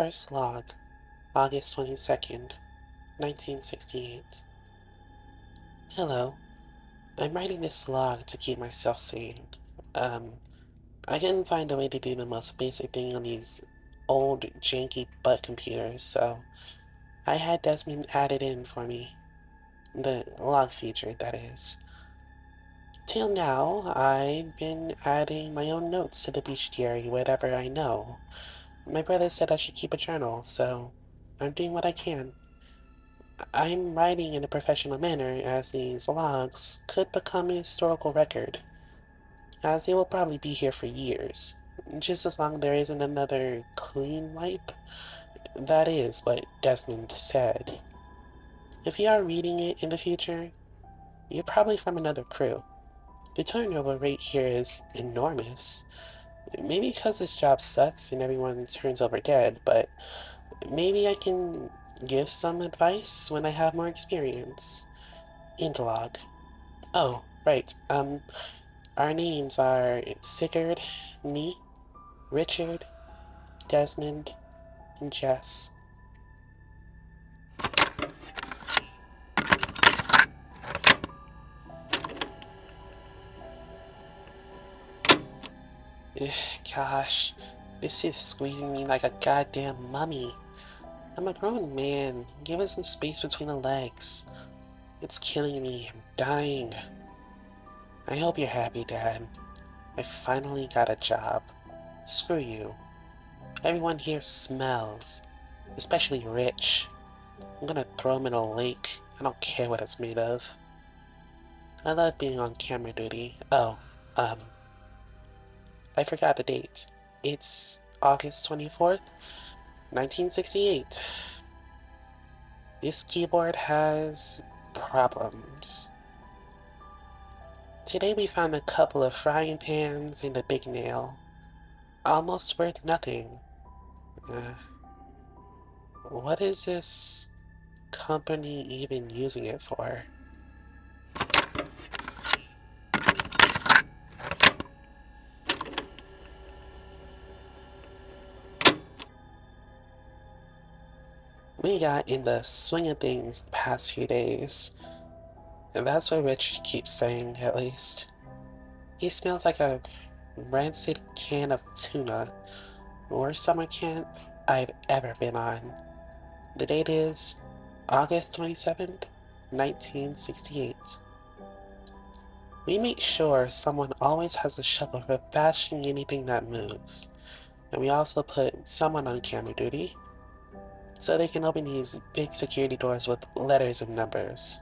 First log, August 22nd, 1968. Hello. I'm writing this log to keep myself sane. I couldn't find a way to do the most basic thing on these old, janky butt computers, so I had Desmond add it in for me. The log feature, that is. Till now, I've been adding my own notes to the beach diary, whatever I know. My brother said I should keep a journal, so I'm doing what I can. I'm writing in a professional manner, as these logs could become a historical record, as they will probably be here for years, just as long there isn't another clean wipe. That is what Desmond said. If you are reading it in the future, you're probably from another crew. The turnover rate here is enormous. Maybe because this job sucks and everyone turns over dead, but maybe I can give some advice when I have more experience. End log. Oh, right. Our names are Sigurd, me, Richard, Desmond, and Jess. Ugh, gosh, this is squeezing me like a goddamn mummy. I'm a grown man. Give us some space between the legs. It's killing me. I'm dying. I hope you're happy, Dad. I finally got a job. Screw you. Everyone here smells. Especially Rich. I'm gonna throw him in a lake. I don't care what it's made of. I love being on camera duty. Oh, um, I forgot the date. It's August 24th, 1968. This keyboard has problems. Today we found a couple of frying pans and a big nail. Almost worth nothing. What is this company even using it for? We got in the swing of things the past few days. And that's what Rich keeps saying, at least. He smells like a rancid can of tuna. Worst summer camp I've ever been on. The date is August 27th, 1968. We make sure someone always has a shovel for bashing anything that moves. And we also put someone on camera duty, so they can open these big security doors with letters and numbers.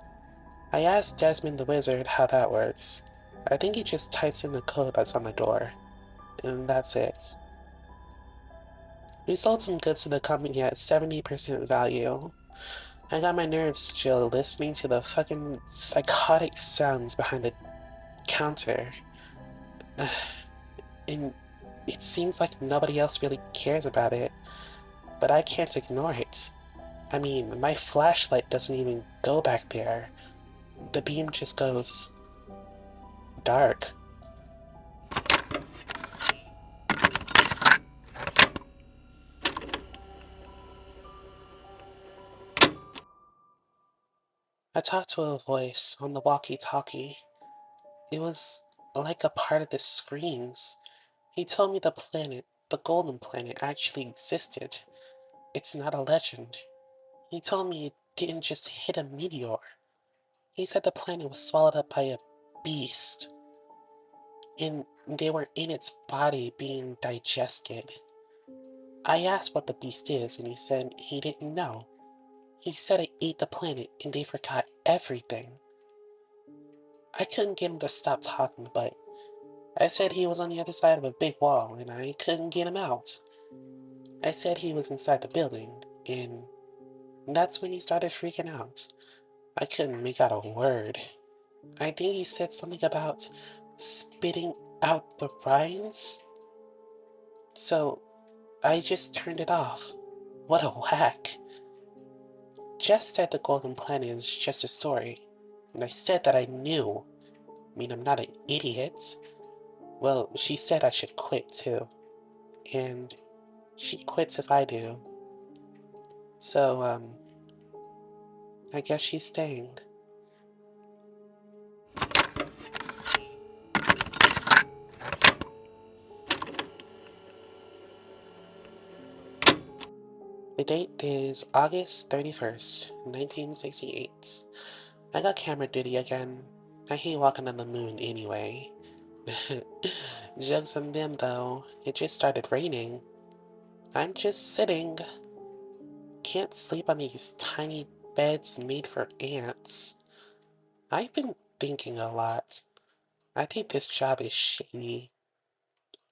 I asked Desmond the Wizard how that works. I think he just types in the code that's on the door, and that's it. We sold some goods to the company at 70% value. I got my nerves chill listening to the fucking psychotic sounds behind the counter. And it seems like nobody else really cares about it, but I can't ignore it. I mean, my flashlight doesn't even go back there. The beam just goes dark. I talked to a voice on the walkie-talkie. It was like a part of the screams. He told me the planet, the Golden Planet, actually existed. It's not a legend. He told me it didn't just hit a meteor. He said the planet was swallowed up by a beast, and they were in its body being digested. I asked what the beast is, and he said he didn't know. He said it ate the planet, and they forgot everything. I couldn't get him to stop talking, but I said he was on the other side of a big wall, and I couldn't get him out. I said he was inside the building, and that's when he started freaking out. I couldn't make out a word. I think he said something about spitting out the rinds. So I just turned it off. What a whack. Jess said the Golden Planet is just a story, and I said that I knew. I mean, I'm not an idiot. Well, she said I should quit too. And she quits if I do. So, I guess she's staying. The date is August 31st, 1968. I got camera duty again. I hate walking on the moon anyway. Joke's on them though, it just started raining. I'm just sitting. Can't sleep on these tiny beds made for ants. I've been thinking a lot. I think this job is shady.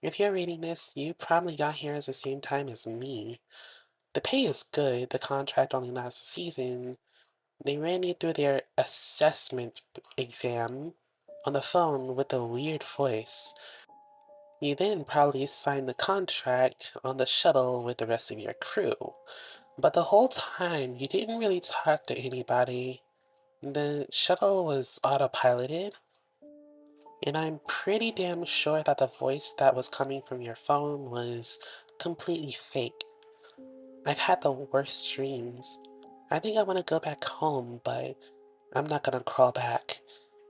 If you're reading this, you probably got here at the same time as me. The pay is good, the contract only lasts a season. They ran you through their assessment exam on the phone with a weird voice. You then probably signed the contract on the shuttle with the rest of your crew. But the whole time, you didn't really talk to anybody. The shuttle was autopiloted, and I'm pretty damn sure that the voice that was coming from your phone was completely fake. I've had the worst dreams. I think I want to go back home, but I'm not gonna crawl back,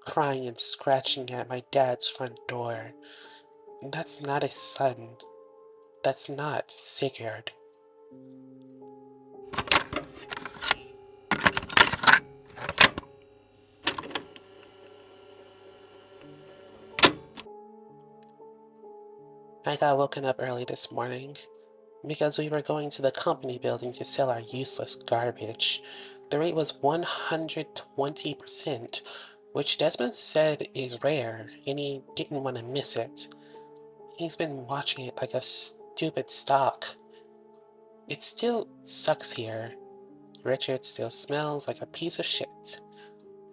crying and scratching at my dad's front door. That's not his son. That's not Sigurd. I got woken up early this morning because we were going to the company building to sell our useless garbage. The rate was 120%, which Desmond said is rare, and he didn't want to miss it. He's been watching it like a stupid stock. It still sucks here. Richard still smells like a piece of shit.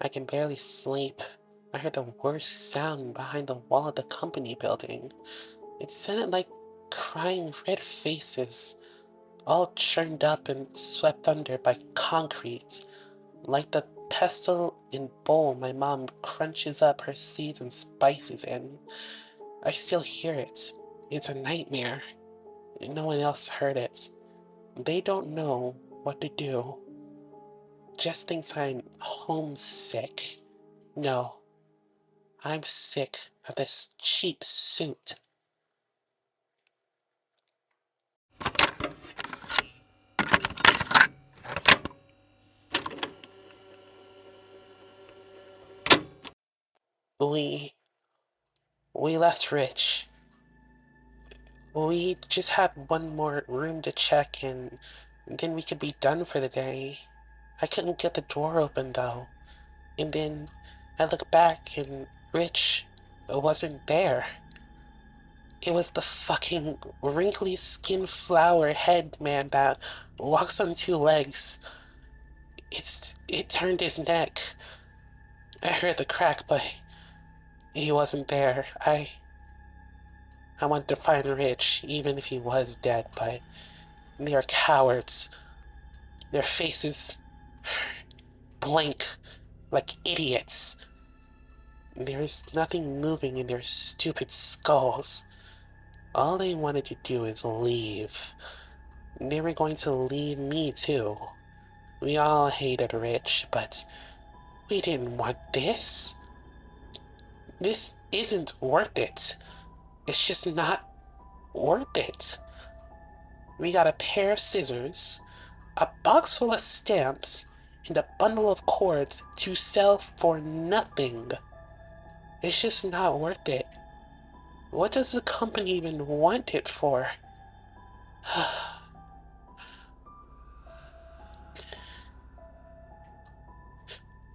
I can barely sleep. I heard the worst sound behind the wall of the company building. It sounded like crying red faces, all churned up and swept under by concrete, like the pestle and bowl my mom crunches up her seeds and spices in. I still hear it. It's a nightmare. No one else heard it. They don't know what to do. Just thinks I'm homesick. No, I'm sick of this cheap suit. We we left Rich. We just had one more room to check and then we could be done for the day. I couldn't get the door open though. And then I look back and Rich wasn't there. It was the fucking wrinkly skin flower head man that walks on two legs. It turned his neck. I heard the crack, but he wasn't there. I wanted to find Rich, even if he was dead, but they are cowards. Their faces blank like idiots. There is nothing moving in their stupid skulls. All they wanted to do is leave. They were going to leave me too. We all hated Rich, but we didn't want this. This isn't worth it. It's just not worth it. We got a pair of scissors, a box full of stamps, and a bundle of cords to sell for nothing. It's just not worth it. What does the company even want it for?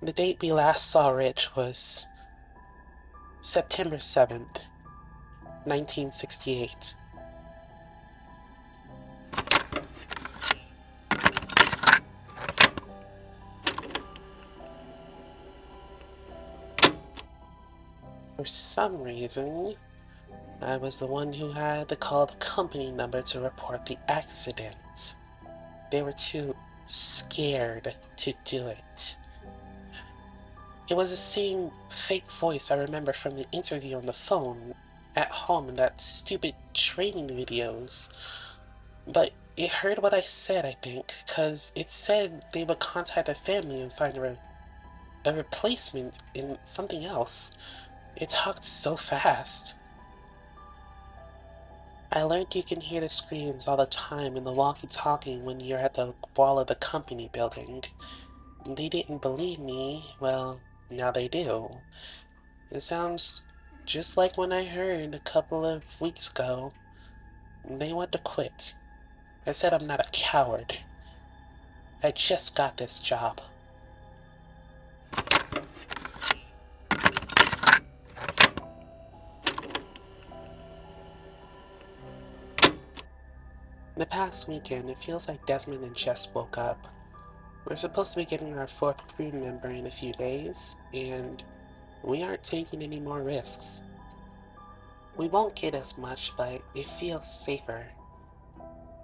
The date we last saw Rich was September 7th, 1968. For some reason, I was the one who had to call the company number to report the accident. They were too scared to do it. It was the same fake voice I remember from the interview on the phone at home in that stupid training videos. But It heard what I said, I think, because it said they would contact the family and find a replacement in something else. It talked so fast. I learned you can hear the screams all the time in the walkie-talkie when you're at the wall of the company building. They didn't believe me, well, now they do. It sounds just like when I heard a couple of weeks ago. They want to quit. I said I'm not a coward. I just got this job. The past weekend, it feels like Desmond and Jess woke up. We're supposed to be getting our fourth crew member in a few days, and we aren't taking any more risks. We won't get as much, but it feels safer.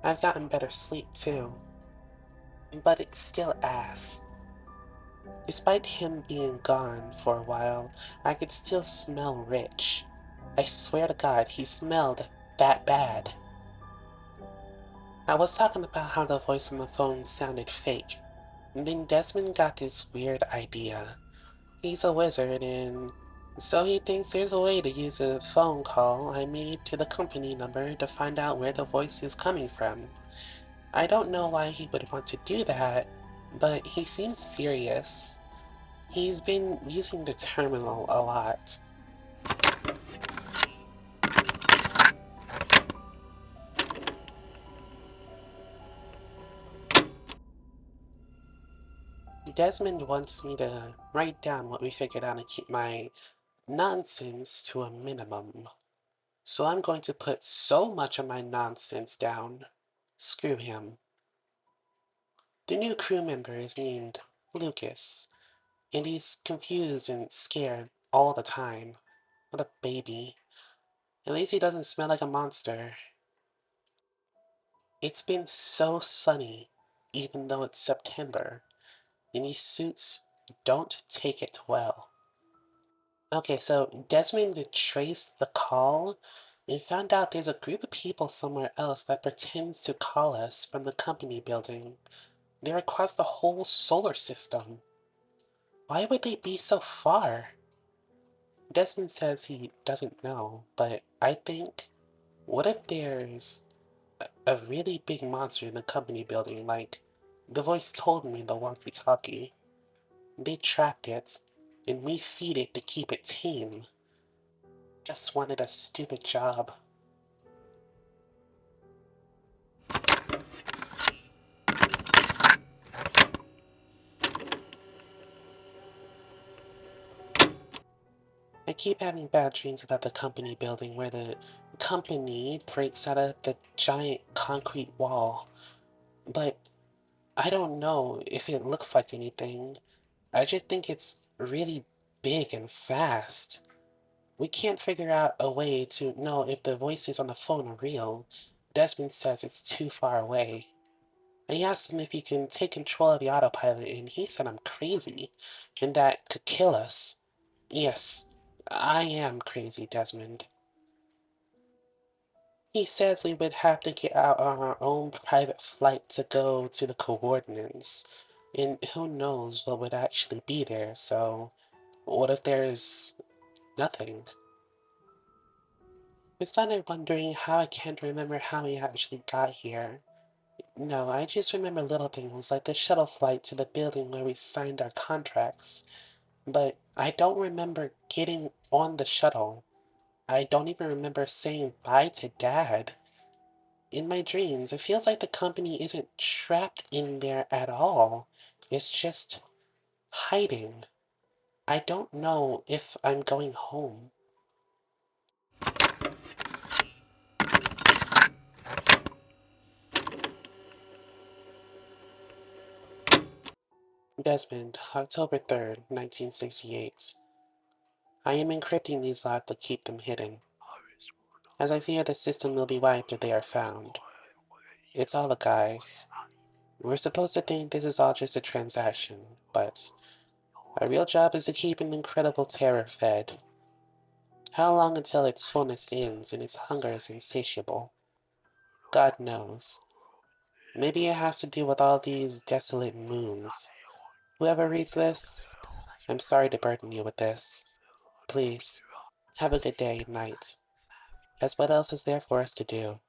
I've gotten better sleep too, but it's still ass. Despite him being gone for a while, I could still smell Rich. I swear to God, he smelled that bad. I was talking about how the voice on the phone sounded fake, and then Desmond got this weird idea. He's a wizard, and so he thinks there's a way to use a phone call I made to the company number to find out where the voice is coming from. I don't know why he would want to do that, but he seems serious. He's been using the terminal a lot. Desmond wants me to write down what we figured out and keep my nonsense to a minimum. So I'm going to put so much of my nonsense down. Screw him. The new crew member is named Lucas, and he's confused and scared all the time. What a baby. At least he doesn't smell like a monster. It's been so sunny, even though it's September, and these suits don't take it well. Okay, so Desmond traced the call and found out there's a group of people somewhere else that pretends to call us from the company building. They're across the whole solar system. Why would they be so far? Desmond says he doesn't know, but I think, what if there's a really big monster in the company building, like the voice told me in the walkie-talkie? They trapped it, and we feed it to keep it tame. Just wanted a stupid job. I keep having bad dreams about the company building where the company breaks out of the giant concrete wall. But I don't know if it looks like anything. I just think it's really big and fast. We can't figure out a way to know if the voices on the phone are real. Desmond says it's too far away. I asked him if he can take control of the autopilot, and he said I'm crazy, and that could kill us. Yes, I am crazy, Desmond. He says we would have to get out on our own private flight to go to the coordinates, and who knows what would actually be there, so what if there's nothing? I started wondering how I can't remember how we actually got here. No, I just remember little things like the shuttle flight to the building where we signed our contracts. But I don't remember getting on the shuttle. I don't even remember saying bye to Dad. In my dreams, it feels like the company isn't trapped in there at all. It's just hiding. I don't know if I'm going home. Desmond, October 3rd, 1968. I am encrypting these logs to keep them hidden, as I fear the system will be wiped if they are found. It's all a guise. We're supposed to think this is all just a transaction, but our real job is to keep an incredible terror fed. How long until its fullness ends and its hunger is insatiable? God knows. Maybe it has to do with all these desolate moons. Whoever reads this, I'm sorry to burden you with this. Please, have a good day and night. As what else is there for us to do?